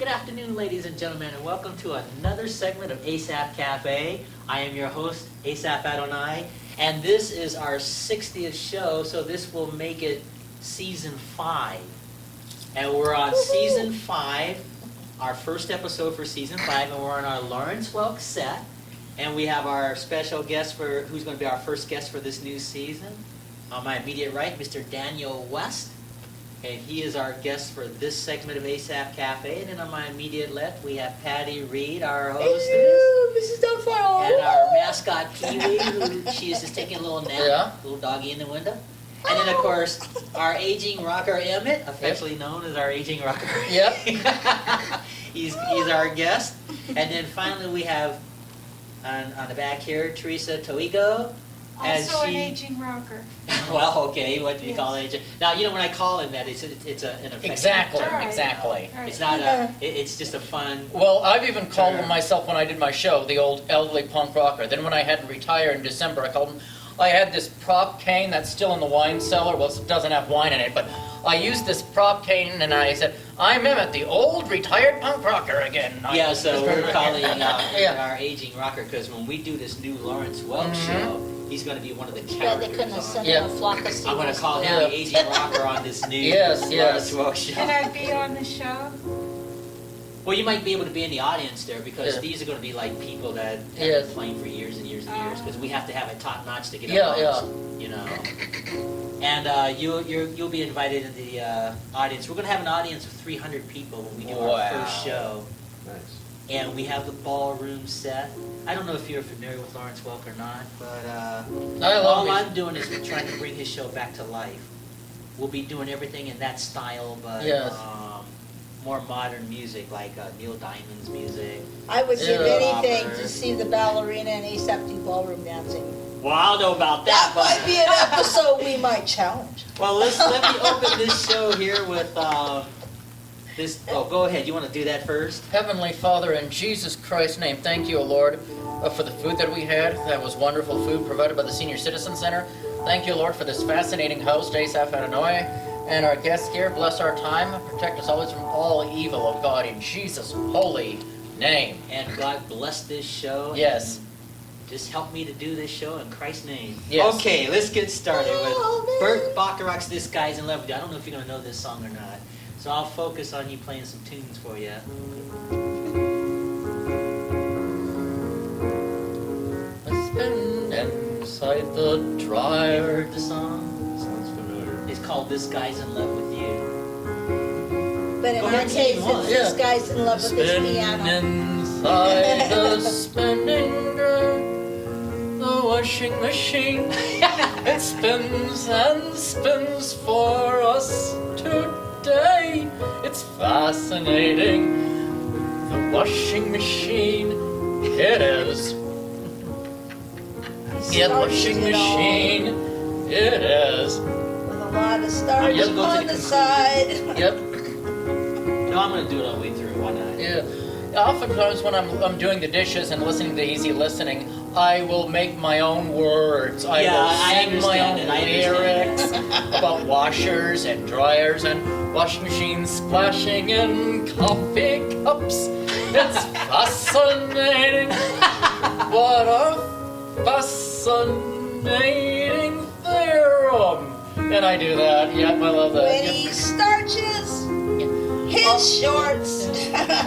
Good afternoon, ladies and gentlemen, and welcome to another segment of Asaph Cafe. I am your host, Asaph Adonai, and this is our 60th show, so this will make it season 5. And we're on season 5, our first episode for season 5, and we're on our Lawrence Welk set. And we have our special guest who's going to be our first guest for this new season. On my immediate right, Mr. Daniel West. And he is our guest for this segment of Asaph Cafe. And then on my immediate left, we have Patty Reed, our hostess. Hello, Mrs. Doubtfire. And our mascot, Kiwi, who she is just taking a little nap, little doggy in the window. And then, of course, our aging rocker, Emmett, affectionately known as our aging rocker. Yep. he's our guest. And then finally, we have, on the back here, Teresa Toigo. Also an aging rocker. Well, okay, what do you call it? Now, you know, when I call him that, it's an affectionate Exactly, term. exactly. Right. It's not it's just a fun... Well, I've even called him myself when I did my show, the old elderly punk rocker. Then when I had to retire in December, I called him, I had this prop cane that's still in the wine cellar. Well, it doesn't have wine in it, but I used this prop cane and I said, I'm Emmett, the old retired punk rocker again. Yeah, so we're calling our aging rocker, because when we do this new Lawrence Welk show, he's going to be one of the characters. They couldn't have sent Yeah. a flock of seagulls. I'm going to call him the aging rocker on this new Yes. Lawrence Welk show. Can I be on the show? Well, you might be able to be in the audience there, because Yeah. these are going to be like people that have Yes. been playing for years and years and years, because we have to have it top notch to get Yeah, up you know. And you'll be invited in the audience. We're going to have an audience of 300 people when we do our first show. Nice. And we have the ballroom set. I don't know if you're familiar with Lawrence Welk or not, but all I'm doing is trying to bring his show back to life. We'll be doing everything in that style, but more modern music, like Neil Diamond's music. I would give anything Robert. to see the ballerina and Asaph do ballroom dancing. Well, I don't know about that, That but... might be an episode we might challenge. Well, let me open this show here with this... Oh, go ahead. You want to do that first? Heavenly Father, in Jesus Christ's name, thank you, O Lord, for the food that we had. That was wonderful food provided by the Senior Citizen Center. Thank you, Lord, for this fascinating host, Asaph Adonai, and our guests here. Bless our time. Protect us always from all evil, O God, in Jesus' holy name. And God bless this show. Yes. Just help me to do this show in Christ's name. Yes. Okay, let's get started Oh, with man. Burt Bacharach's This Guy's in Love with You. I don't know if you're going to know this song or not. So I'll focus on you playing some tunes for you. It's been inside the You ever dryer. heard the song? Sounds familiar. It's called This Guy's in Love with You. But in Go my ahead, case, sing one. it's this guy's in love with his Spin piano. inside the spinning the washing machine. It spins and spins for us today. It's fascinating. The washing machine, it is. Yeah, the washing machine, it is. With a lot of stars Yep, go to on the the side. Yep. No, I'm going to do it all the way through. Why not? Yeah. Oftentimes when I'm doing the dishes and listening to easy listening, I will make my own words. I Yeah, will I sing my own understand it. lyrics about washers and dryers and washing machines splashing in coffee cups. It's fascinating. What a fascinating theorem. And I do that. Yep, I love that. When Yep. he starches his shorts.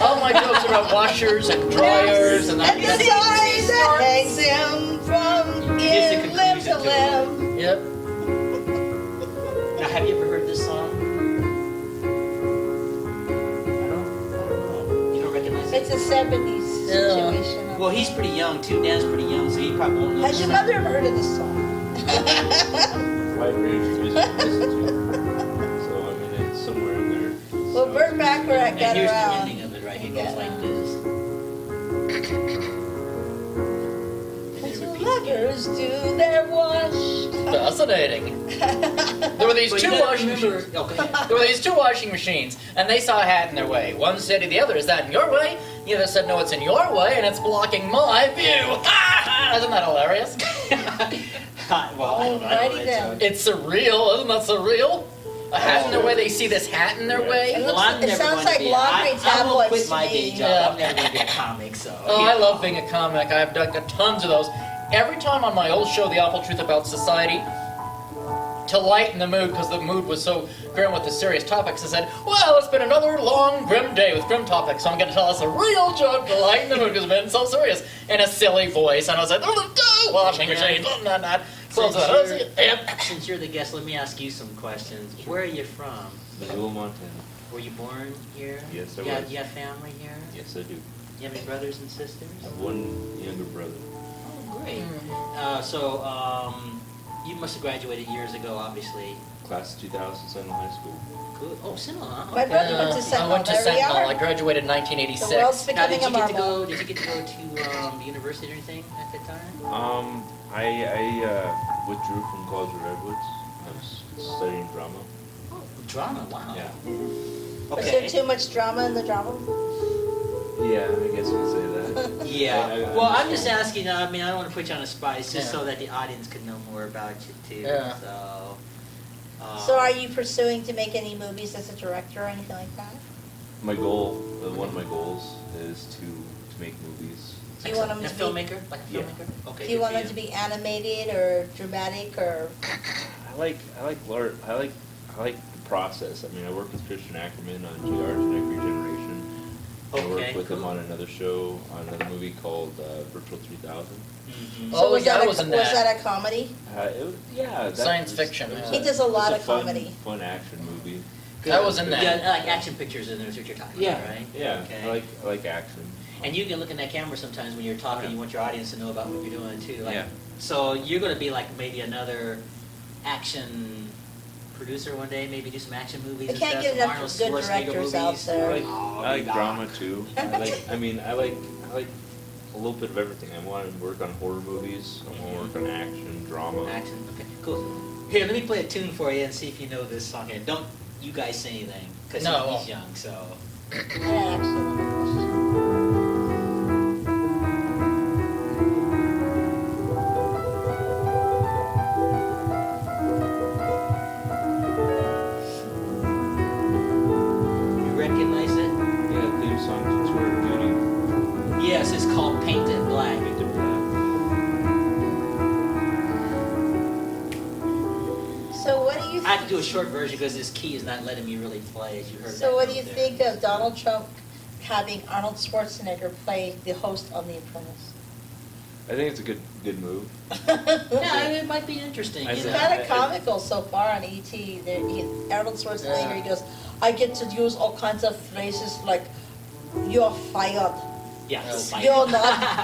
All my jokes are about washers and dryers and And the that. sign that hangs him from Here's the limb to conclusion to it. limb. Yep. Now, have you ever heard this song? I don't know. You don't recognize it? It's a 70s Yeah. situation. Well, he's pretty young, too. Dan's pretty young, so he probably won't know. Has your mother ever heard of this song? Wide range of music to listen to. So, I mean, it's somewhere in there. Well, So Burt Bacharach And got here's the around. ending of it, right? It goes Yeah. like this. Lovers do their wash. Fascinating. There were these But two you gotta washing remember- machines. Oh, go ahead. There were these two washing machines, and they saw a hat in their way. One said to the other, "Is that in your way?" The other said, "No, it's in your way, and it's blocking my view." Isn't that hilarious? Well, I don't know. Alrighty then. It's surreal, isn't that surreal? A hat in their way? They see this hat in their way? It Well, looks- I'm it never sounds going to like be. laundry I will tabloids quit to my me. day job. Yeah. I'm never going to be a comic, so. Oh, I love being a comic. I've done tons of those. Every time on my old show, The Awful Truth About Society, to lighten the mood, because the mood was so grim with the serious topics, I said, well, it's been another long, grim day with grim topics, so I'm going to tell us a real joke to lighten the mood, because it's been so serious, in a silly voice. And I was like, washing machine, not. Since you're the guest, let me ask you some questions. Where are you from? Missoula, Montana. Were you born here? Yes, I you was. You have family here? Yes, I do. You have any brothers and sisters? I have one younger brother. Oh, great. You must have graduated years ago, obviously. Class of 2000, Sentinel High School. Good. Oh, Sentinel, huh? My brother went to I Sentinel. went to There we Sentinel. are. I graduated in The world's 1986. Now, becoming a marble. did you get to go to the university or anything at that time? I withdrew from College of Redwoods. I was studying drama. Oh, drama, wow. Yeah. Was there Okay. too much drama in the drama? Yeah, I guess you could say that. Yeah. Well, I'm just asking, I mean, I don't want to put you on the spot, it's just Yeah. so that the audience could know more about you too, Yeah. so. So are you pursuing to make any movies as a director or anything like that? My goal, one of my goals, is to make movies. Do you want them A to be, filmmaker, like a Yeah. filmmaker? Okay. do you good want for them to be animated or dramatic or? I like the process. I mean, I work with Christian Ackerman on GR's Next Regeneration. I Okay, worked with him cool. on another show, on another movie called Virtual 3000. Mhm. Oh, So was yeah, that I was in was that. that a comedy? That Science was- fiction, it was yeah. He does a it was lot of fun- comedy. Fun action movie. I was in that. Yeah, like action pictures in there is what you're talking about, right? Yeah, Okay. I like action. And you can look in that camera sometimes when you're talking, Yeah. you want your audience to know about what you're doing too. Like, Yeah. So you're gonna be like maybe another action producer one day, maybe do some action movies We and can't stuff, get some enough Arnold good Schwarzenegger directors out movies. there. Oh, I like God. drama too. I like a little bit of everything. I want to work on horror movies. I want to work on action, drama. Action, okay, cool. Here, let me play a tune for you and see if you know this song here. Don't you guys say anything, because No. he's young, so. I actually. You recognize it? Yeah, theme song to Tour of Duty. Yes, it's called Painted Black. Painted Black. So what do you? I have to do a short version because this key is not letting me really play, as you heard. So that what do you note there. think of Donald Trump having Arnold Schwarzenegger play the host on The Apprentice? I think it's a good move. Yeah, it might be interesting. I You It's know? said- kind of comical so far on ET. Arnold Schwarzenegger, he goes, I get to use all kinds of phrases like, "You're fired. Yeah. Yeah. so fight.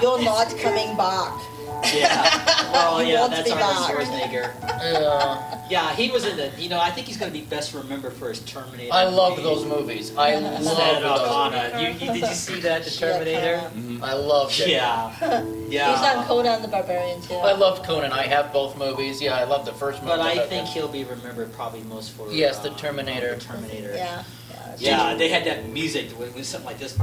You're not coming back." Yeah. Oh He yeah, wants that's me Arnold back. Schwarzenegger. Yeah. Yeah, he was in the. You know, I think he's going to be best remembered for his Terminator. I loved movie. those movies. I Set up loved on it. Did you see that, the Yeah, Terminator? kinda. those. I loved it. Yeah. Yeah. He's on Conan the Barbarian too. I loved Conan. I have both movies. Yeah, I love the first movie. But I think he'll be remembered probably most for. Yes, the Terminator. The Terminator. Yeah. Yeah, they had that music. It was something like this.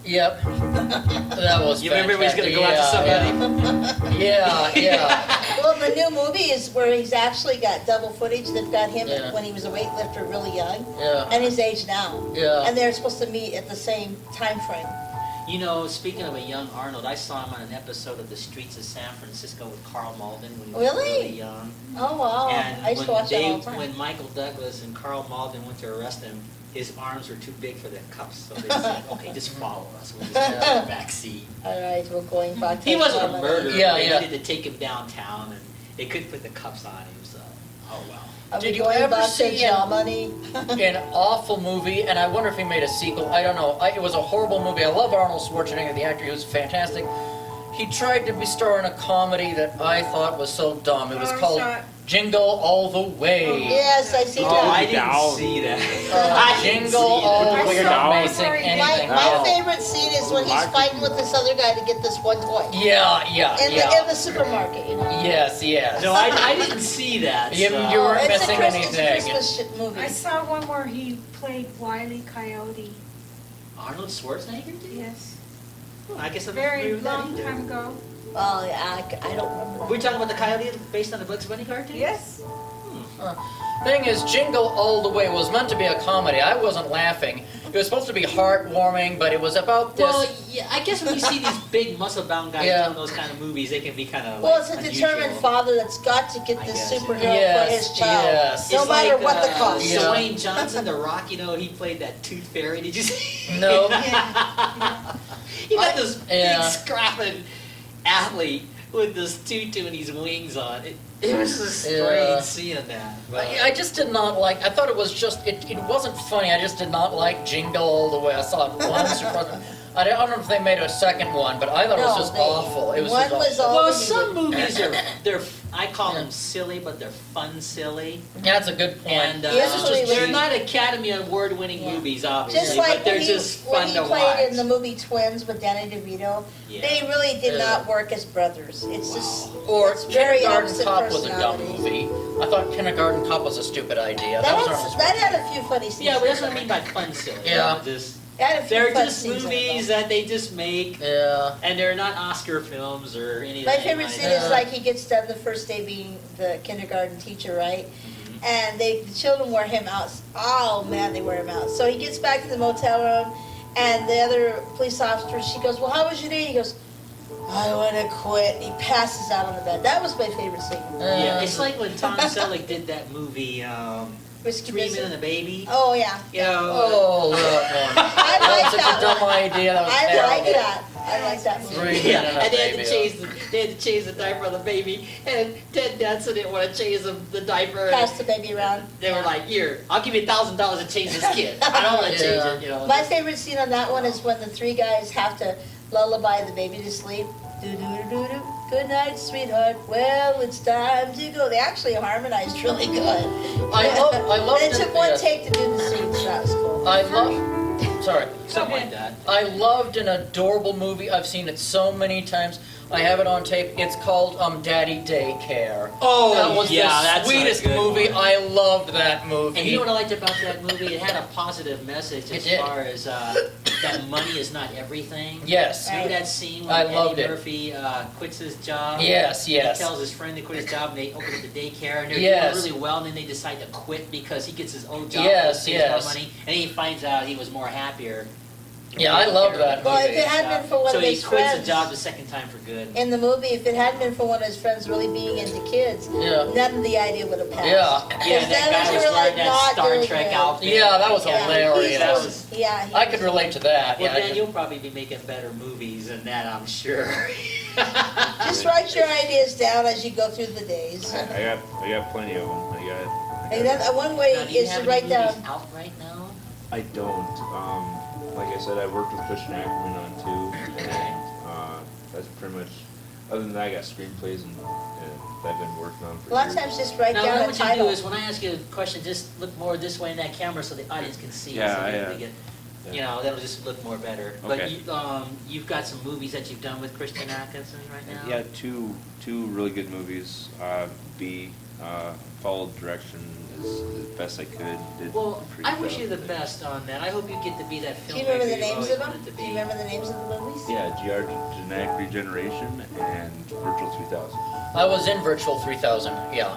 Yep. That was You remember when he's going to go after somebody? Yeah. Well, the new movie is where he's actually got double footage. They've got him Yeah. when he was a weightlifter, really young, Yeah. and his age now. Yeah. And they're supposed to meet at the same time frame. You know, speaking of a young Arnold, I saw him on an episode of The Streets of San Francisco with Carl Malden when he was Really? really young. Oh wow! And I used to watch that all the time. when Michael Douglas and Carl Malden went to arrest him, his arms were too big for the cuffs, so they said, "Okay, just follow us. We'll just go in the back seat." All right, we're going back to He wasn't a Germany. murderer. Yeah, They yeah. needed to take him downtown, and they couldn't put the cuffs on him. So, oh well. Are Did we you going ever back to see Germany? An awful movie, and I wonder if he made a sequel. I don't know. It was a horrible movie. I love Arnold Schwarzenegger, the actor. He was fantastic. He tried to be star in a comedy that I thought was so dumb. It was Oh, I called saw it. Jingle All the Way. Yes, I see Oh, that. I didn't Down. see that. I didn't Jingle see All that. the Way. You're I saw not it missing before he did. anything. My Oh. favorite scene is when he's fighting with this other guy to get this one toy. Yeah, In the supermarket, you know. Yes, yes. No, I didn't see that. You- so- you weren't It's a missing Christmas, anything. Christmas shit movie. I saw one where he played Wile E. Coyote. Arnold Schwarzenegger did? Yes. Oh, I guess I'm not Very familiar with that long either. time ago. Well, yeah, I don't remember. We're talking about the coyote based on the Bugs Bunny cartoon? Yes. Hmm. Thing is, Jingle All the Way was meant to be a comedy. I wasn't laughing. It was supposed to be heartwarming, but it was about this. Well, yeah, I guess when you see these big muscle-bound guys Yeah. doing those kind of movies, they can be kind of Well, like, it's a unusual. determined father that's got to get I the guess. superhero Yes, for his child. yes. No It's matter like, what the cost. Yeah. Dwayne Johnson, The Rock, you know, he played that Tooth Fairy. Did you see? No. He got this Yeah. big scrapping athlete with this tutu and these wings on. It was just strange Yeah. seeing that. But, I just did not like. I thought it was just. It wasn't funny. I just did not like Jingle All the Way. I saw it once or twice. I don't know if they made a second one, but I thought it was No, just they- awful. It was one just was awful. all- well, you some would- movies they're I call them silly, but they're fun silly. Yeah, that's a good point. And Usually they're when- not Academy Award-winning Yeah. movies, obviously, Just like but they're when he, just fun to played watch. in the movie Twins with Danny DeVito, Yeah. they really did Yeah. not work as brothers. It's just Or it's very Kindergarten opposite Cop was a dumb personalities. movie. I thought Kindergarten Cop was a stupid idea. That had a few funny scenes. Yeah, but that's what I mean by fun silly. Yeah. It had a few They're fun just scenes in it, movies though. that they just make, Yeah. and they're not Oscar films or anything. My favorite like scene that. is like he gets done the first day being the kindergarten teacher, right? Mhm. And the children wear him out. Oh man, they wear him out. So he gets back to the motel room, and the other police officer, she goes, "Well, how was your day?" He goes, "I want to quit." He passes out on the bed. That was my favorite scene. Yeah, it's like when Tom Selleck did that movie, Risky Three Men Business. and a Baby. Oh yeah. You know, Oh, look, I that like was such that a dumb one. idea. That was I terrible. like that. I like that movie. Three yeah, Men and a and they had Baby, to change the diaper on the baby, and Ted Danson didn't want to change the diaper. Pass the baby around. They were like, "Here, I'll give you $1,000 to change this kid. I don't want to change Yeah. it." You know. My favorite scene on that one is when the three guys have to lullaby the baby to sleep. Do do do do do. Good night, sweetheart. Well, it's time to go. They actually harmonized really good. I loved It it, took one yeah. take to do the scene, so that was cool. I love. Sorry. Something like that. I loved an adorable movie. I've seen it so many times. I have it on tape. It's called Daddy Daycare. Oh, That was yeah, the that's a sweetest good movie. one. I loved that movie. And you know what I liked about that movie? It had a positive message It as did. far as that money is not everything. Yes. Remember that scene I when loved Eddie it. Murphy quits his job? Yes, yes. He tells his friend to quit his job, and they open up the daycare, and they're Yes. doing really well, and then they decide to quit because he gets his own job, Yes, and saves yes. more money, and he finds out he was more happier. Yeah, I loved that Well, if movie. it hadn't been for one So of he his quits friends the job the second time for good. in the movie, if it hadn't been for one of his friends really being into kids, Yeah. none of the idea would have passed. Yeah. Yeah, and that guy was wearing that Star Trek outfit. Yeah, that was Yeah, hilarious. That was. Yeah, he I could relate to that. Well, yeah, I Dan, could- you'll probably be making better movies than that, I'm sure. Just write your ideas down as you go through the days. I got plenty of them. And then one way Now, do you is have to any write down. movies out right now? I don't. Like I said, I worked with Christian Ackerman on two, and that's pretty much. Other than that, I got screenplays and I've been working on for A lot of years. times, just write Now, down a what you do title. is when I ask you a question, just look more this way in that camera so the audience can see. Yeah, so they yeah. get, you know, that'll just look more better. But Okay. you've got some movies that you've done with Christian Atkinson right now. Yeah, two really good movies. Followed direction as best I could. Did Well, a pretty I wish job. you the best on that. I hope you get to be that filmmaker. Do you remember the you've names always of them? wanted to Do be. you remember the names of the movies? Yeah, Genetic Regeneration and Virtual 3000. I was in Virtual 3000. Yeah.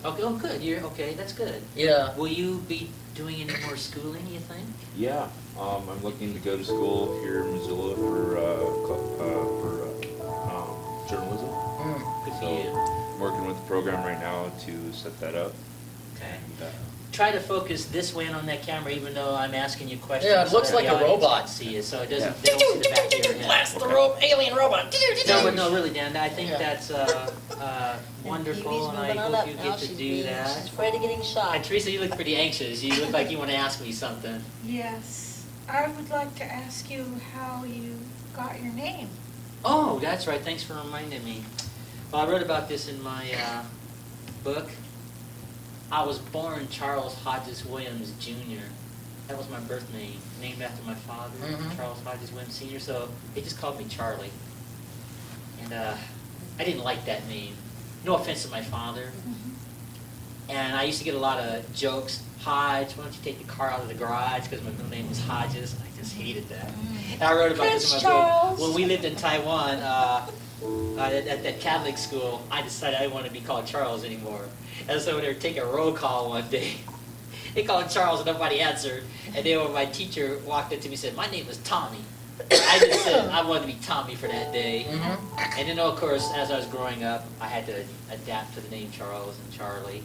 Okay, oh, good. You're okay. That's good. Yeah. Will you be doing any more schooling? You think? Yeah, I'm looking to go to school here in Missoula for journalism. Mm. Good for So you. I'm working with the program right now to set that up. Okay. And, Try to focus this way on that camera, even though I'm asking you questions. Yeah, it looks so that like the a audience robot. can see it, so it doesn't. Yeah. They don't see the back of your head. Blast the Okay. alien robot. No, but no, really, Dan. I think Yeah. that's wonderful, Phoebe's and I moving on hope up you now. get to She's do being- that. She's afraid of getting And shot. Teresa, you look pretty anxious. You look like you want to ask me something. Yes. I would like to ask you how you got your name. Oh, that's right. Thanks for reminding me. Well, I wrote about this in my book. I was born Charles Hodges Williams Jr. That was my birth name, named after my father, Mhm. Charles Hodges Williams Sr. So they just called me Charlie. And I didn't like that name. No offense to my father. And I used to get a lot of jokes. Hodge, why don't you take the car out of the garage? Because my middle name was Hodges. I just hated that. And I wrote about this in my Prince Charles. book. When we lived in Taiwan, at that Catholic school, I decided I didn't want to be called Charles anymore. And so they were taking a roll call one day. They called Charles and nobody answered. And then when my teacher walked up to me and said, my name is Tommy. I just said I wanted to be Tommy for that day. Mm-hmm. And then, of course, as I was growing up, I had to adapt to the name Charles and Charlie.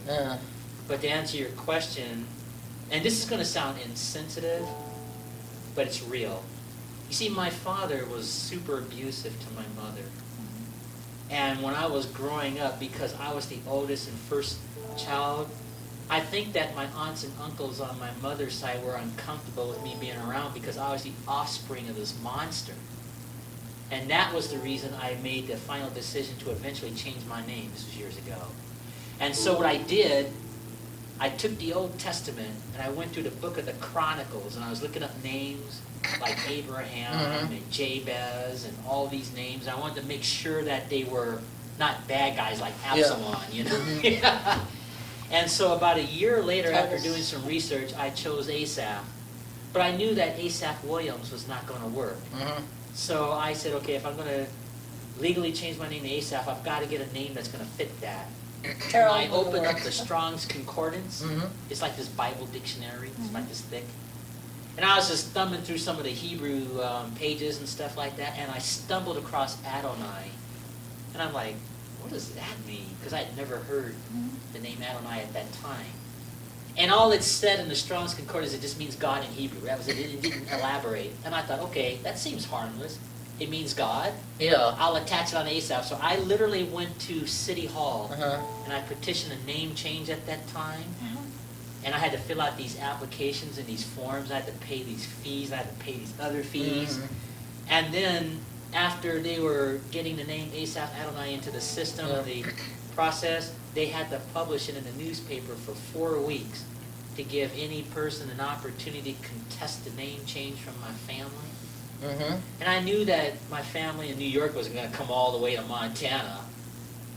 But to answer your question, and this is going to sound insensitive, but it's real. You see, my father was super abusive to my mother. And when I was growing up, because I was the oldest and first child, I think that my aunts and uncles on my mother's side were uncomfortable with me being around because I was the offspring of this monster. And that was the reason I made the final decision to eventually change my name. This was years ago. And so what I did, I took the Old Testament and I went through the book of the Chronicles and I was looking up names like Abraham and Jabez and all these names. I wanted to make sure that they were not bad guys like Absalom, you know. And so about a year later, after doing some research, I chose Asaph. But I knew that Asaph Williams was not going to work. So I said, okay, if I'm going to legally change my name to Asaph, I've got to get a name that's going to fit that. And I opened up the Strong's Concordance. It's like this Bible dictionary. It's like this thick. And I was just thumbing through some of the Hebrew pages and stuff like that, and I stumbled across Adonai. And I'm like, what does that mean? Because I had never heard the name Adonai at that time. And all it said in the Strong's Concordance, it just means God in Hebrew. That was it. It didn't elaborate. And I thought, okay, that seems harmless. It means God. Yeah. I'll attach it on Asaph. So I literally went to City Hall, and I petitioned a name change at that time. And I had to fill out these applications and these forms. I had to pay these fees. I had to pay these other fees. And then after they were getting the name Asaph Adonai into the system, the process, they had to publish it in the newspaper for 4 weeks to give any person an opportunity to contest the name change from my family. And I knew that my family in New York wasn't going to come all the way to Montana.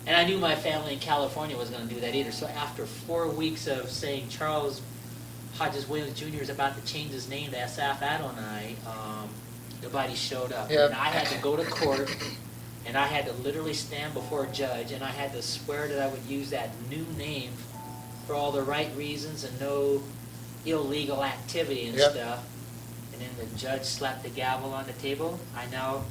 And I knew my family in California wasn't going to do that either. So after 4 weeks of saying Charles Hodges Williams Jr. is about to change his name to Asaph Adonai, nobody showed up. And I had to go to court, and I had to literally stand before a judge, and I had to swear that I would use that new name for all the right reasons and no illegal activity and stuff. And then the judge slapped the gavel on the table. I now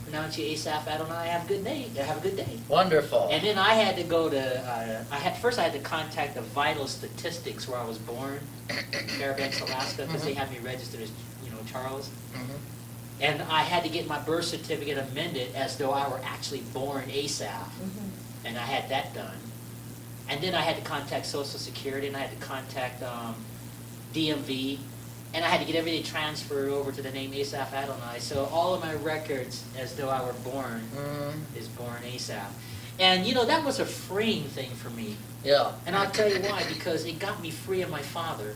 pronounce you Asaph Adonai. Have a good day. Have a good day. Wonderful. And then I had to go to. First I had to contact the vital statistics where I was born, in Fairbanks, Alaska, because they have me registered as Charles. And I had to get my birth certificate amended as though I were actually born Asaph. And I had that done. And then I had to contact Social Security, and I had to contact DMV, and I had to get everything transferred over to the name Asaph Adonai. So all of my records, as though I were born, is born Asaph. And that was a freeing thing for me. Yeah. And I'll tell you why, because it got me free of my father.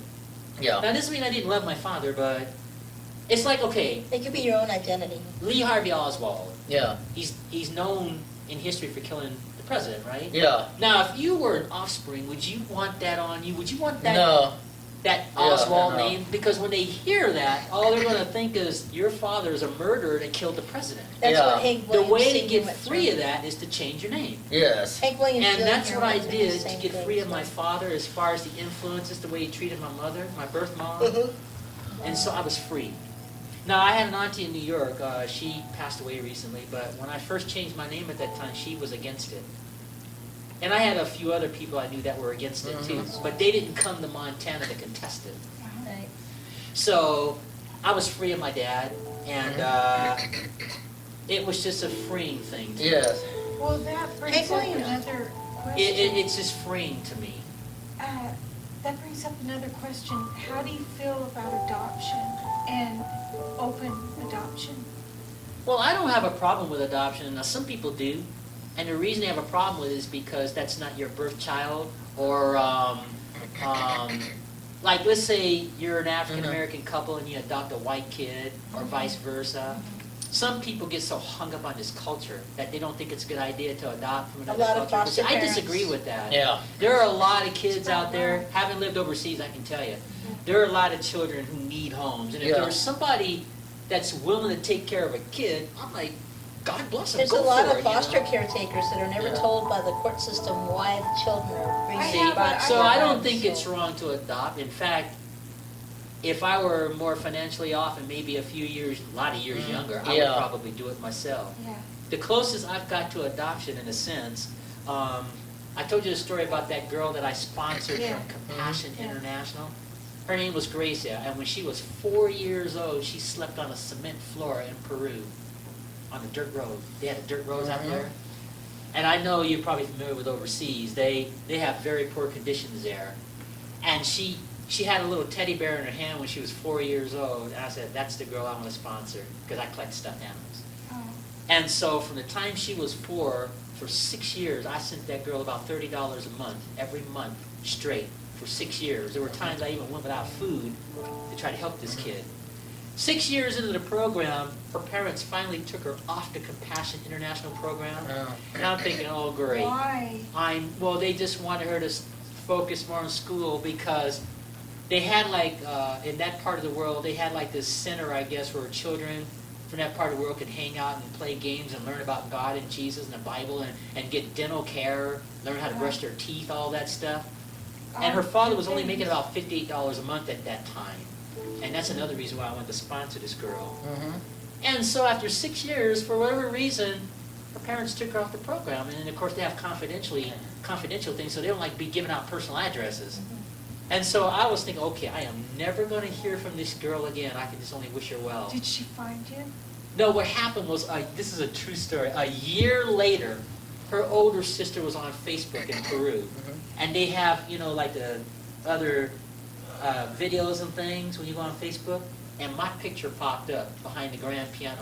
Yeah. Now, this doesn't mean I didn't love my father, but it's like, okay. It could be your own identity. Lee Harvey Oswald. Yeah. He's known in history for killing the president, right? Yeah. Now, if you were an offspring, would you want that on you? Would you want that? No. That Oswald name? Because when they hear that, all they're going to think is your father is a murderer that killed the president. That's what Hank The Williams way to Sr. get went free through. of that is to change your name. Yes. Hank Williams And Jr. that's what I went through the did to same get thing. free of my father as far as the influences, the way he treated my mother, my birth mom. And so I was free. Now, I had an auntie in New York. She passed away recently, but when I first changed my name at that time, she was against it. And I had a few other people I knew that were against it too, but they didn't come to Montana to contest it. Right. So I was free of my dad, and it was just a freeing thing to me. Yes. Well, that brings Hank up Williams. another question. It's just freeing to me. That brings up another question. How do you feel about adoption and open adoption? Well, I don't have a problem with adoption. Now, some people do. And the reason they have a problem with it is because that's not your birth child. Or, like, let's say you're an African-American couple and you adopt a white kid, or vice versa. Some people get so hung up on this culture that they don't think it's a good idea to adopt from another lot of culture. But see, foster I parents. disagree with that. Yeah. There are a lot of kids out there, having lived overseas, I can tell you, there are a lot of children who need homes. And if Yeah. there was somebody that's willing to take care of a kid, I'm like, God bless them. There's Go a lot for of it, you know? foster caretakers that are never Yeah. told by the court system why the children are I raised have by. a- So I don't have- think it's so- wrong to adopt. In fact, if I were more financially off and maybe a few years, a lot of years younger, I would Yeah. probably do it myself. Yeah. The closest I've got to adoption, in a sense, I told you the story about that girl that I sponsored Yeah. from Compassion Yeah. International. Her name was Gracia, and when she was 4 years old, she slept on a cement floor in Peru, on a dirt road. They had a dirt roads out Mhm. there. And I know you're probably familiar with overseas. They have very poor conditions there. And she had a little teddy bear in her hand when she was 4 years old, and I said, that's the girl I want to sponsor, because I collect stuffed animals. Oh. And so from the time she was 4, for 6 years, I sent that girl about $30 a month, every month, straight, for 6 years. There were times I even went without food to try to help this kid. 6 years into the program, her parents finally took her off the Compassion International program. Oh. And I'm thinking, oh, great. Why? Well, they just wanted her to focus more on school because they had like, in that part of the world, they had like this center, I guess, where children from that part of the world could hang out and play games and learn about God and Jesus and the Bible and get dental care, learn how to brush their teeth, all that stuff. And her father was only making about $58 a month at that time. And that's another reason why I wanted to sponsor this girl. Mhm. And so after 6 years, for whatever reason, her parents took her off the program. And then, of course, they have confidential things, so they don't like be giving out personal addresses. And so I was thinking, okay, I am never going to hear from this girl again. I can just only wish her well. Did she find you? No, what happened was, this is a true story. A year later, her older sister was on Facebook in Peru. And they have, like the other videos and things when you go on Facebook. And my picture popped up behind the grand piano.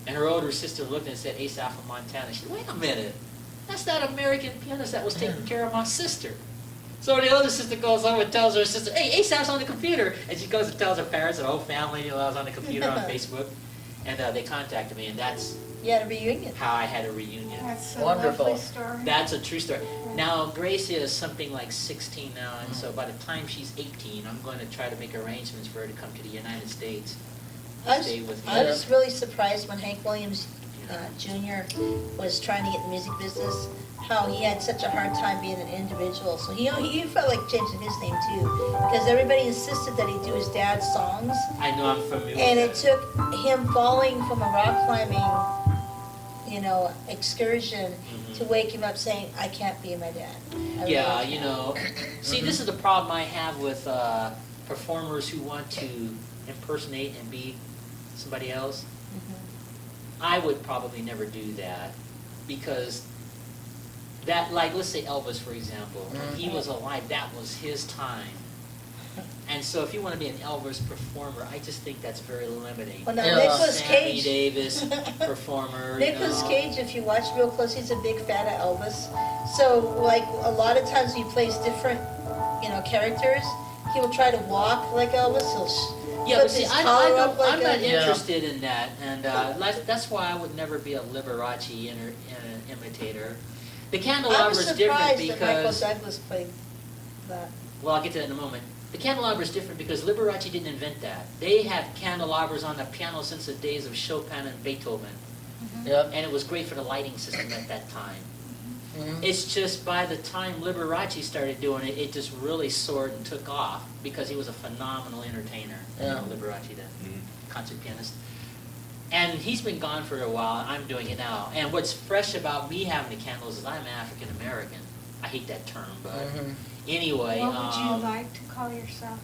And her older sister looked and said, Asaph from Montana. She said, wait a minute. That's that American pianist that was taking care of my sister. So the older sister goes over and tells her sister, hey, Asaph's on the computer. And she goes and tells her parents and her whole family, I was on the computer on Facebook. And they contacted me, and that's You had a reunion. how I had a reunion. That's a Wonderful. lovely story. That's a true story. Now, Gracia is something like 16 now, and so by the time she's 18, I'm going to try to make arrangements for her to come to the United States I and stay with me. I was really surprised when Hank Williams Jr. was trying to get in the music business, how he had such a hard time being an individual. So he felt like changing his name too, because everybody insisted that he do his dad's songs. I know I'm familiar And it with that. took him falling from a rock climbing, excursion to wake him up saying, I can't be my dad. I really Yeah, can't." see, this is the problem I have with performers who want to impersonate and be somebody else. I would probably never do that because that, like, let's say Elvis, for example, when he was alive, that was his time. And so if you want to be an Elvis performer, I just think that's very limiting. Well, now Yeah. Nicolas Sammy Cage. Davis performer. Nicolas Cage, if you watch real close, he's a big fan of Elvis. So, like, a lot of times he plays different, characters. He will try to walk like Elvis. He'll Yeah, put but see, his collar up like I'm not a- interested in that, and that's why I would never be a Liberace imitator. The I candelabra was is different surprised that Michael because, Douglas played that. well, I'll get to that in a moment. The candelabra is different because Liberace didn't invent that. They had candelabras on the piano since the days of Chopin and Beethoven, Yep. and it was great for the lighting system at that time. Mhm. It's just by the time Liberace started doing it, it just really soared and took off because he was a phenomenal entertainer. Yeah. Liberace, the concert pianist. And he's been gone for a while, and I'm doing it now. And what's fresh about me having the candles is I'm African American. I hate that term, but Mhm. anyway. What would you like to call yourself?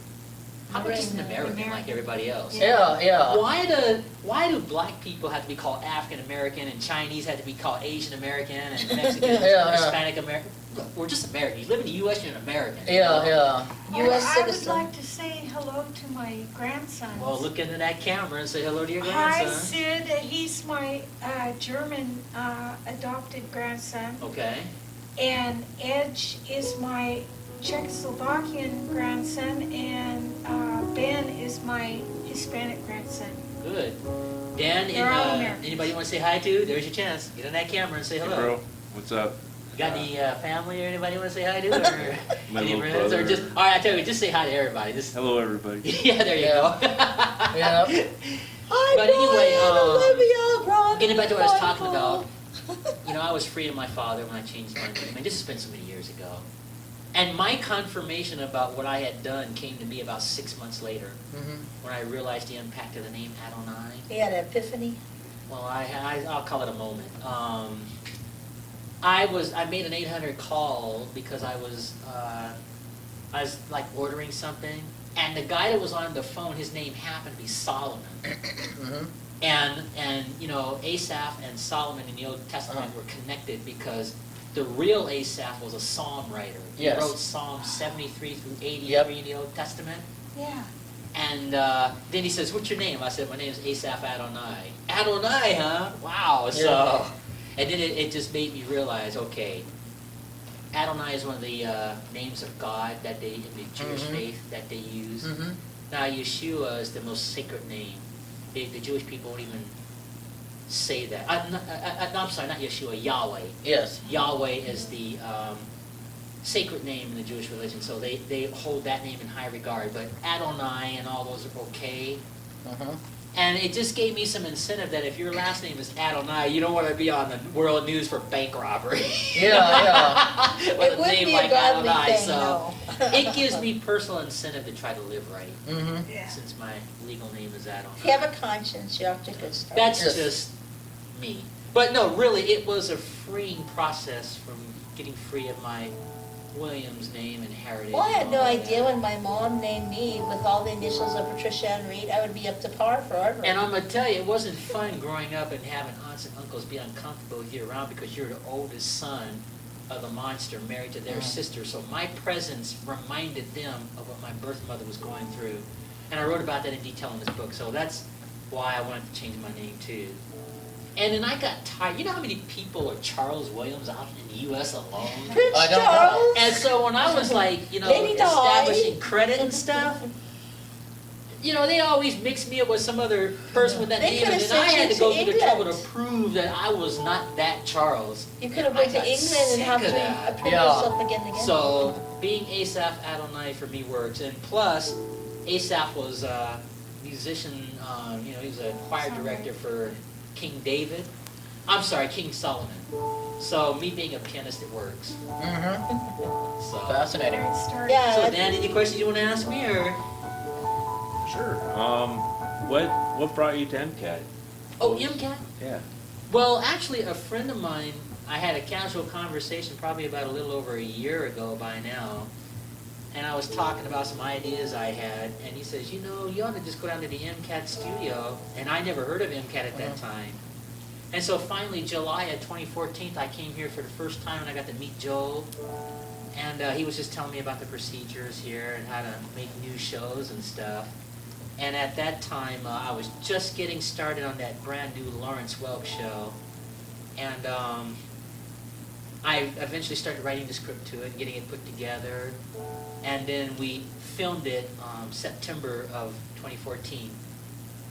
How about just an American like American. everybody else? Yeah, yeah. Why do black people have to be called African American and Chinese have to be called Asian American and Mexican Yeah. Hispanic American? Look, we're just American. You live in the U.S., you're an American. Yeah, yeah. U.S. I would citizen. like to say hello to my grandsons. Well, look into that camera and say hello to your Hi, grandson. Sid. He's my German adopted grandson. Okay. And Edge is my Czechoslovakian grandson. And Ben is my Hispanic grandson. Good. Dan, They're all Americans. anybody you want to say hi to? There's your chance. Get on that camera and say Hey, hello. bro, what's up? You got any family or anybody you want to say hi to? Or My any little friends? Or brother. just, all right, I tell you, just say hi to everybody. Just, Hello, everybody. yeah, there you Yeah. go. Yeah. Hi, But anyway, Olivia, getting back to what I was talking about, I was free of my father when I changed my name, and this has been so many years ago. And my confirmation about what I had done came to me about 6 months later, when I realized the impact of the name Adonai. He had an epiphany. Well, I'll call it a moment. I made an 800 call because I was like ordering something, and the guy that was on the phone, his name happened to be Solomon. And Asaph and Solomon in the Old Testament were connected because the real Asaph was a psalm writer. He wrote Psalms 73 through 83 in the Old Testament. Yeah. And then he says, "What's your name?" I said, "My name is Asaph Adonai." Adonai, huh? Wow. So, and then it just made me realize, okay, Adonai is one of the names of God that they, in the Jewish faith, that they use. Now, Yeshua is the most sacred name. The Jewish people won't even say that. I'm sorry, not Yeshua, Yahweh. Yes. Yahweh is the sacred name in the Jewish religion, so they hold that name in high regard. But Adonai and all those are okay. And it just gave me some incentive that if your last name is Adonai, you don't want to be on the world news for bank robbery. With It a wouldn't name be like a godly Adonai, thing, so no. it gives me personal incentive to try to live right, Yeah. since my legal name is Adonai. If you have a conscience, you're off to a good start. That's just me. But no, really, it was a freeing process from getting free of my Williams name and heritage. Well, I had and no all idea that. when my mom named me with all the initials of Patricia Ann Reed, I would be up to par forever. And I'm going to tell you, it wasn't fun growing up and having aunts and uncles be uncomfortable with you around because you're the oldest son of the monster married to their sister. So my presence reminded them of what my birth mother was going through. And I wrote about that in detail in this book. So that's why I wanted to change my name too. And then I got tired. You know how many people are Charles Williams out in the U.S. alone? Prince I don't know. Charles. And so when I was like, Lady Di. establishing credit and stuff, they always mixed me up with some other person with that They name, could've and then sent I had you to go to through the trouble to England. prove that I was not that Charles. You could have I went to got England and sick have of to that. prove Yeah. yourself again and again. So being Asaph Adonai for me works, and plus, Asaph was a musician. He was a choir director for King David. I'm sorry, King Solomon. So me being a pianist, it works. So, Fascinating. Where it started. Yeah, so Dan, any questions you want to ask me, or? Sure. What brought you to MCAT? Oh, MCAT? Yeah. Well, actually, a friend of mine, I had a casual conversation probably about a little over a year ago by now, and I was talking about some ideas I had, and he says, you ought to just go down to the MCAT studio, and I never heard of MCAT at that time. And so finally, July of 2014, I came here for the first time, and I got to meet Joel, and he was just telling me about the procedures here and how to make new shows and stuff. And at that time, I was just getting started on that brand new Lawrence Welk show. And I eventually started writing the script to it and getting it put together. And then we filmed it September of 2014.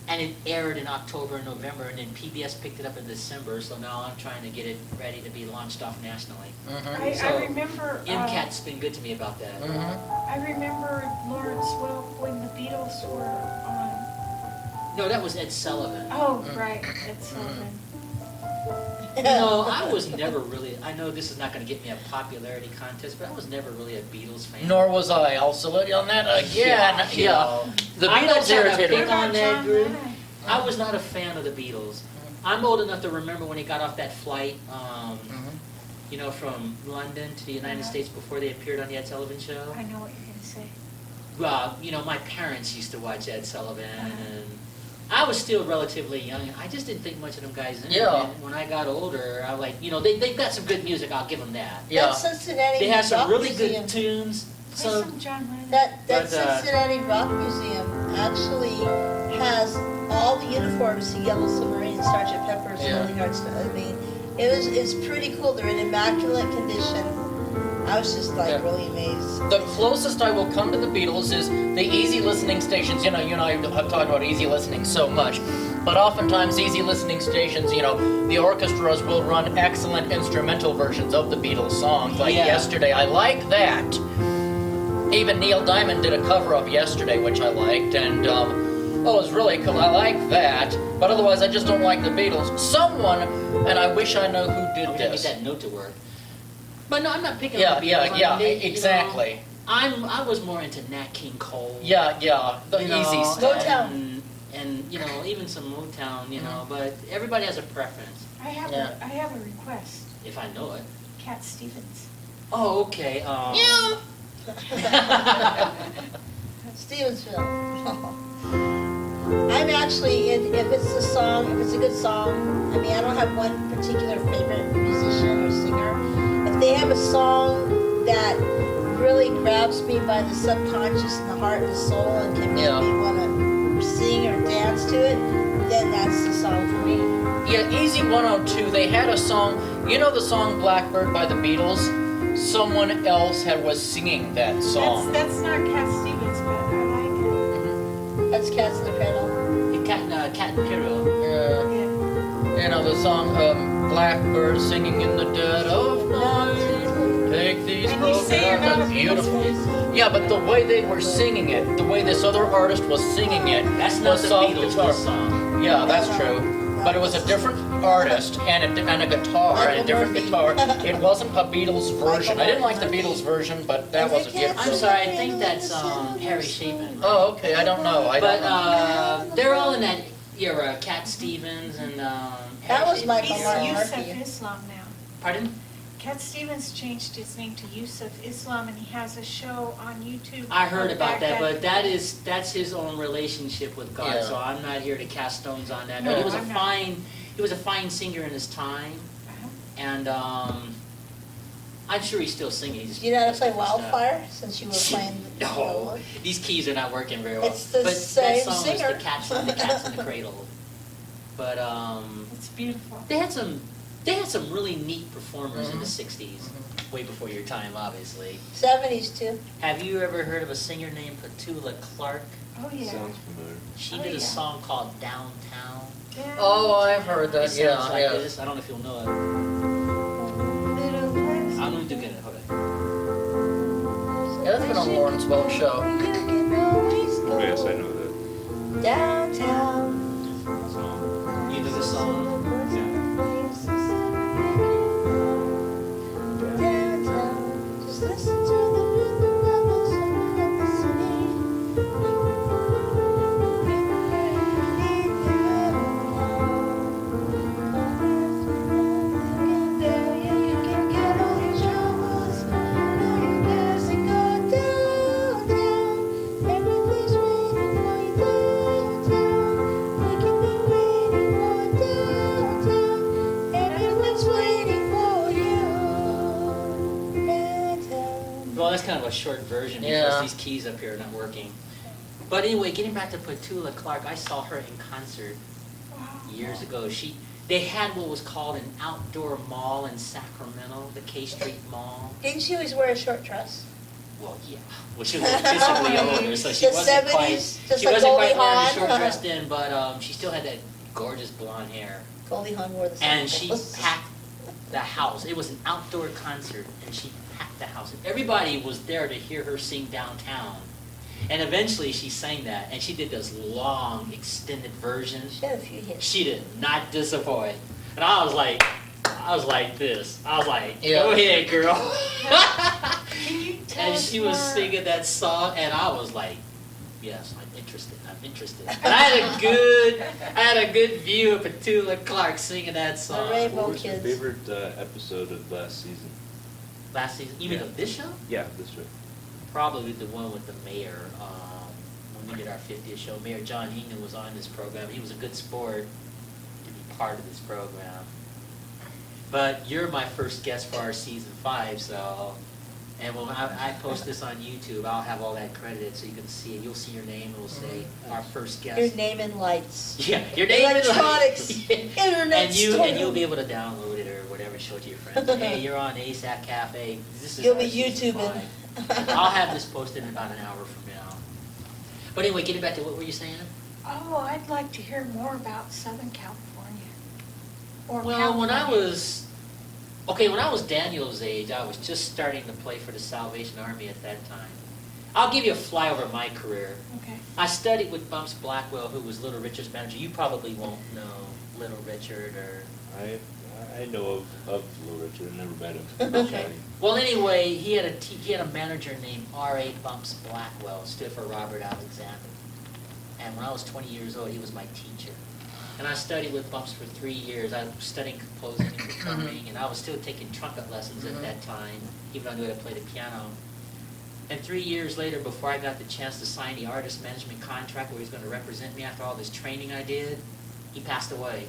And it aired in October and November, and then PBS picked it up in December, so now I'm trying to get it ready to be launched off nationally. I So, remember. MCAT's been good to me about that. I remember Lawrence Welk when the Beatles were on. No, that was Ed Sullivan. Oh, right, it's Sullivan. I was never really, I know this is not going to get me a popularity contest, but I was never really a Beatles fan. Nor was I. I'll salute you on that again. you know. The I'm not Beatles trying to irritated pick me. on that John group. Lennon. I was not a fan of the Beatles. I'm old enough to remember when he got off that flight, from London to the United States before they appeared on the Ed Sullivan Show. I know what you're gonna say. My parents used to watch Ed Sullivan, and I was still relatively young. I just didn't think much of them guys then. Yeah. And when I got older, I they've got some good music, I'll give them that. Yeah. That Cincinnati They have some Rock really Museum, good tunes. Play So, some John Lennon. that But, Cincinnati Rock Museum actually has all the uniforms, the Yellow Submarine, Sgt. Pepper's, Yeah. Lonely Hearts. I mean, it's pretty cool. They're in immaculate condition. I was just really amazed. The closest I will come to the Beatles is the easy listening stations. You and I have talked about easy listening so much. But oftentimes easy listening stations, the orchestras will run excellent instrumental versions of the Beatles songs. Like Yeah. Yesterday, I like that. Even Neil Diamond did a cover of Yesterday, which I liked. And Oh, it's really cool. I like that, but otherwise I just don't like the Beatles. Someone, and I wish I know who I'm did gonna get this. that note to work. But no, I'm not picking Yeah, on the Beatles. yeah, I mean, yeah, they, you exactly. know, I was more into Nat King Cole. Yeah, the you know, easy stuff. Motown. And you know, even some Motown, you know, but everybody has a preference, I have Yeah. I have a request. if I know it. Cat Stevens. Oh, okay. Stevensville. I'm actually, if it's a song, if it's a good song, I mean, I don't have one particular favorite musician or singer. If they have a song that really grabs me by the subconscious and the heart and the soul and can make Yeah. me want to sing or dance to it, then that's the song for me. Yeah, Easy 102, they had a song, you know the song Blackbird by the Beatles? Someone else was singing that song. That's not Cat Stevens, but I like That's Cats in the Cradle. Cat and Piero. Yeah. it. Yeah. You know the song Blackbird singing in the dead of night. Take these And you say you're not a broken Beatles beautiful. fan. Yeah, but the way they were singing it, the way this other artist was singing it, That's not was the soft Beatles guitar. this song. Yeah, that's true. But it was a different artist and a guitar and a different guitar. It wasn't a Beatles version. I didn't like the Beatles version, but that was a gift. I'm sorry, I think that's Harry Chapin. Oh, okay. I don't know. I don't But know. they're all in that era. Cat Stevens and That was Harry my- Chapin. He's Martin Yusuf Murphy. Islam now. Pardon? Cat Stevens changed his name to Yusuf Islam, and he has a show on YouTube. I heard about that, Baghdad. but that's his own relationship with God. Yeah. So I'm not here to cast stones on that. No, But he was I'm not. he was a fine singer in his time, Uh-huh. and I'm sure he's still singing. He's Do you know how to just play different stuff. Wildfire, since you were playing? No, these keys are not working very well. It's the but same that song singer. was the Cats in the Cradle. But It's beautiful. they had some really neat performers in the '60s, way before your time, obviously. 70s too. Have you ever heard of a singer named Petula Clark? Oh, yeah. Sounds familiar. She Oh, did a yeah. song called Downtown. Down Oh, I've heard It that. sounds Yeah, like yeah. this. I don't know if you'll know it. little place. I'm going to get it. Hold on. Yeah, that's been on Lawrence Welk show. Oh, yes, I know that Downtown. song. You know this song? Downtown. Just listen to the rhythm of the song of the city. There you can get all your troubles. Now you guys can go downtown. Everything's waiting for you downtown. We can be waiting for downtown. Everyone's waiting for you downtown. Well, that's kind of a short version because Yeah. these keys up here are not working. But anyway, getting back to Petula Clark, I saw her in concert Wow. years ago. They had what was called an outdoor mall in Sacramento, the K Street Mall. Didn't she always wear a short dress? Well, yeah. Well, she was physically older, so she The wasn't 70s, quite. just She like wasn't Goldie quite wearing a Hawn. short dress then, but she still had that gorgeous blonde hair. Goldie Hawn wore the same And she clothes. packed the house. It was an outdoor concert, and she packed the house. And everybody was there to hear her sing Downtown. And eventually she sang that, and she did those long, extended versions. She had a few hits. She did not disappoint. And I was like this. I was like, Yeah. go ahead, girl. Can you tell And us she was more? singing that song, and I was like, yes, I'm interested. And I had a good view of Petula Clark singing that song. The Rainbow What was your Kids. favorite episode of last season? Last season, you mean Yeah. of this show? Yeah, this show. Probably the one with the mayor. When we did our 50th show, Mayor John Hingham was on this program. He was a good sport to be part of this program. But you're my first guest for our season 5, so. And when I post this on YouTube, I'll have all that credited so you can see it. You'll see your name. It will say our first guest. Your name and lights. Yeah, your name is Electronics. Internet and you'll storm. be able to download it or whatever, show it to your friends. Hey, you're on Asaph Cafe. This is You'll our be season YouTubing. 5. I'll have this posted in about an hour from now. But anyway, getting back to what were you saying? Oh, I'd like to hear more about Southern California. Or Well, when I California. was Daniel's age, I was just starting to play for the Salvation Army at that time. I'll give you a flyover of my career. Okay. I studied with Bumps Blackwell, who was Little Richard's manager. You probably won't know Little Richard or... I know of Little Richard. I've never met him. Okay. Well, anyway, he had a manager named R.A. Bumps Blackwell, stood for Robert Alexander. And when I was 20 years old, he was my teacher. And I studied with Bumps for 3 years. I was studying composing and performing, and I was still taking trumpet lessons at that time, even though I knew how to play the piano. And 3 years later, before I got the chance to sign the artist management contract where he was going to represent me after all this training I did, he passed away.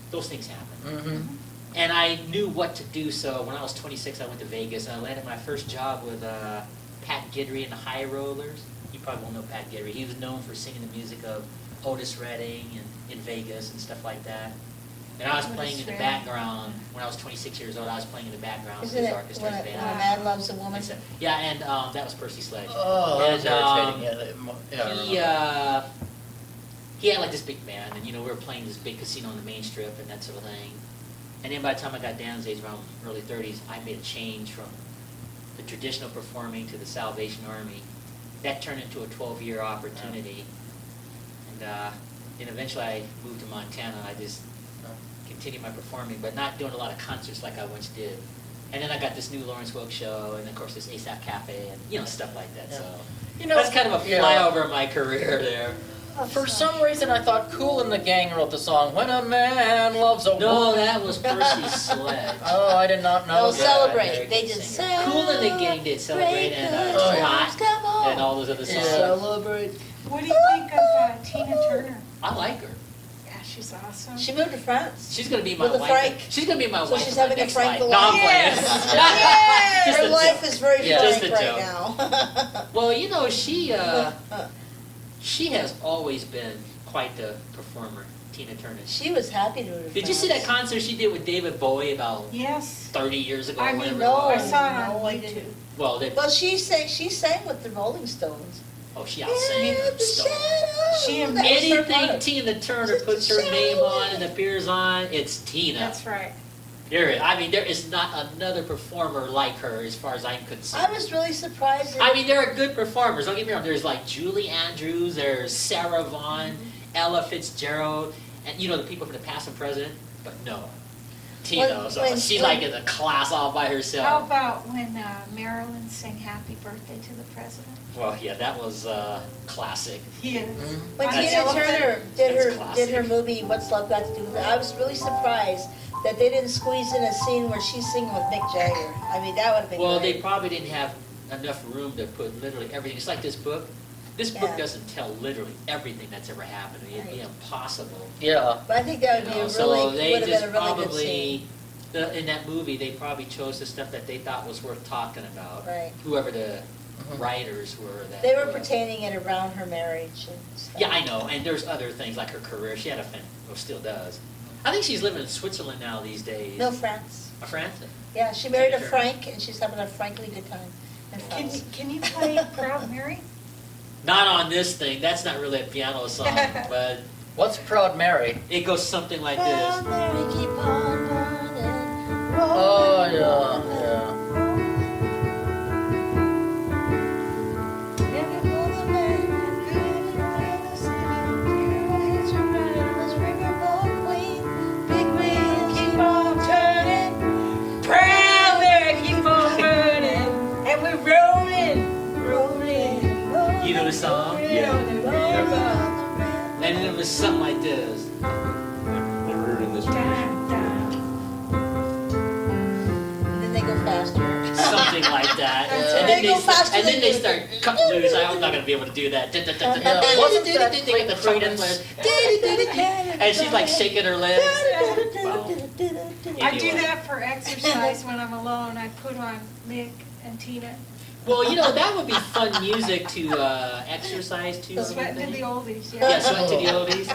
Those things happen. Mm-hmm. And I knew what to do, so when I was 26, I went to Vegas, and I landed my first job with Pat Guidry and the High Rollers. You probably won't know Pat Guidry. He was known for singing the music of Otis Redding and in Vegas and stuff like that. And I was playing in the background, when I was 26 years old, I was playing in the background with Isn't his it orchestra when band. a man loves a woman? Yeah, and that was Percy Sledge. Oh, that was And, irritating. Yeah, I remember. He had like this big band, and we were playing this big casino on the main strip and that sort of thing. And then by the time I got down to age around early 30s, I made a change from the traditional performing to the Salvation Army. That turned into a 12-year opportunity. And then eventually I moved to Montana. I just continued my performing, but not doing a lot of concerts like I once did. And then I got this new Lawrence Welk show, and of course this Asaph Cafe, and stuff like that. Yeah. So You know, that's kind of a flyover of my career there. For some reason, I thought Kool and the Gang wrote the song "When a Man Loves a No, Woman." that was Percy Sledge. Oh, I did not know No, that. Celebrate. Very They good did singer. Celebrate. Kool and the Gang did Celebrate, and Oh, yeah. Hot, Come on. and all those other songs. Celebrate. What do you think of Tina Turner? I like her. Yeah, she's awesome. She moved to France. She's gonna be my With a wife. Frank. She's gonna be my So wife. she's in my having a next Frank life. life. No, I'm playing. Yes. Yeah, Just her a life joke. is very Yeah, just frank a right joke. now. Well, she has always been quite the performer, Tina Turner. She was happy to move to Did you see that concert she did with David Bowie about Yes. 30 years ago? I or mean, whatever it no, I was? saw it on No, I YouTube. didn't. Well, Well, she sang with the Rolling Stones. she outsang In the the Stones. shadows. She That was her Anything part. Tina Turner puts her name on and appears on, it's Tina. That's right. There is not another performer like her as far as I'm concerned. I was really surprised. that- I mean, there are good performers. Don't get me wrong. There's like Julie Andrews, there's Sarah Vaughan, Ella Fitzgerald, and the people from the past and present. But no, Tina, she's like in a class all by How herself. about when Marilyn sang Happy Birthday to the President? Well, yeah, that was classic. Yes. When That's Tina classic. Turner That's did classic. her movie What's Love Got to Do with It, I was really surprised that they didn't squeeze in a scene where she's singing with Mick Jagger. I mean, that would have been Well, they great. probably didn't have enough room to put literally everything. It's like this book. This book Yeah. doesn't tell literally everything that's ever happened. It'd be Right. impossible. Yeah. But I think that would be a So really, they would have just been a really good probably, scene. in that movie, they probably chose the stuff that they thought was worth talking about. Right. Whoever the writers were. That They were pertaining it around her marriage and stuff. Yeah, I know, and there's other things like her career. She had still does. I think she's living in Switzerland now these days. No, France. France? Yeah, she married a Sure. Frank, and she's having a frankly good time in France. Can you play Proud Mary? Not on this thing. That's not really a piano song, but What's Proud Mary? it goes something like Proud this. Mary, keep on burning, Oh, rolling, yeah, yeah. Every other man, really trying to see you, it's a rebel's riverboat queen, big wheel, keep on turning, Proud Mary, keep on burning, and we're rolling, rolling, rolling. You know the song? Yeah. And it was something like this. Never heard of this one. Down, down. And then they go faster. Something like that. Yeah. And then They go faster and then than they you. start cutting loose. I'm not going to be able to do that. Yeah, wasn't that They get the Great trumpet Prince? players. And she's like shaking her legs. Well, I do anyway. that for exercise when I'm alone. I put on Mick and Tina. Well, that would be fun music to exercise to. Sweating to everything. the oldies, Yeah, yeah. sweating to the oldies.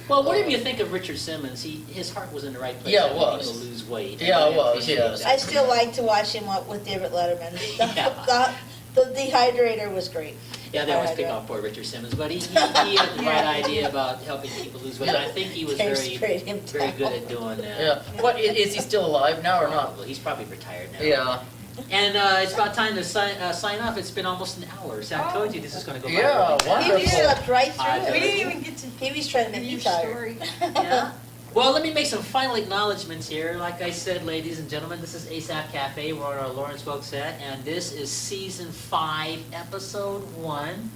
Well, whatever you think of Richard Simmons, his heart was in the right place. Yeah, it helping was. people lose weight. Yeah, it I was, appreciate yes. that. I still like to watch him with David Letterman. Yeah. The dehydrator was great. Yeah, they always pick on poor Richard Simmons, but he had the right idea about helping people lose weight. And I think he was Came very, straight him very good down. at doing that. Yeah. What, is he still alive now or not? Probably. He's probably retired now. Yeah. And it's about time to sign off. It's been almost an hour. So I told you this is going to go by. Yeah, really fast. wonderful. Pee-wee slept right I through We it. didn't even get to Pee-wee's trying to make hear you your tired. story. Yeah. Well, let me make some final acknowledgments here. Like I said, ladies and gentlemen, this is Asaph Cafe. We're on our Lawrence Welk set, and this is Season 5, Episode 1.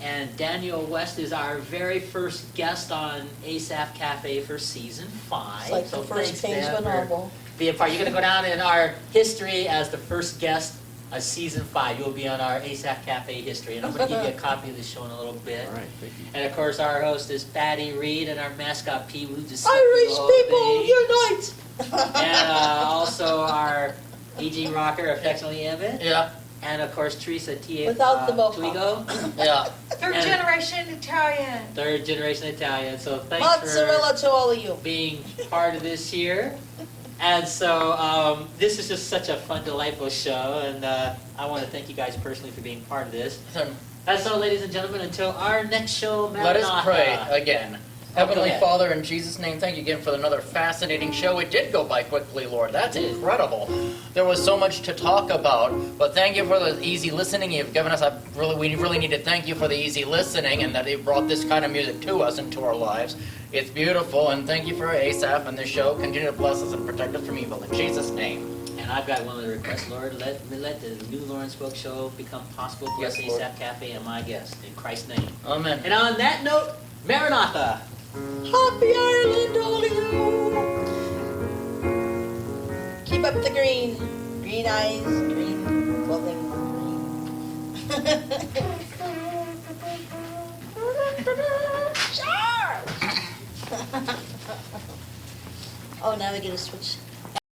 And Daniel West is our very first guest on Asaph Cafe for Season 5. It's like the first page of a novel. Being part. You're going to go down in our history as the first guest of Season 5. You'll be on our Asaph Cafe history, and I'm going to give you a copy of the show in a little bit. All right, thank you. And of course, our host is Patty Reed, and our mascot Pee Woo. Just Irish people unite! And also our aging rocker, affectionately Emmett. Yeah, And of course, Teresa Without the mohawk. Toigo, yeah. Third And- generation Italian. third generation Italian. So thanks Mozzarella to all of you. for being part of this here. And so this is just such a fun, delightful show, and I want to thank you guys personally for being part of this. And so, ladies and gentlemen, until our next show, Let Maranatha. us pray again. go Heavenly ahead. Father, in Jesus' name, thank you again for another fascinating show. It did go by quickly, Lord. That's incredible. There was so much to talk about, but thank you for the easy listening you've given us. We really need to thank you for the easy listening and that you brought this kind of music to us into our lives. It's beautiful, and thank you for Asaph and this show. Continue to bless us and protect us from evil. In Jesus' name. And I've got one other request, Lord. Let the new Lawrence Welk show become possible. Bless Yes, Lord. Asaph Cafe and my guest. In Christ's name. Amen. And on that note, Maranatha. Happy Ireland, all of you! Keep up the green. Green eyes, green clothing, green. Charge! Oh, now we get to switch.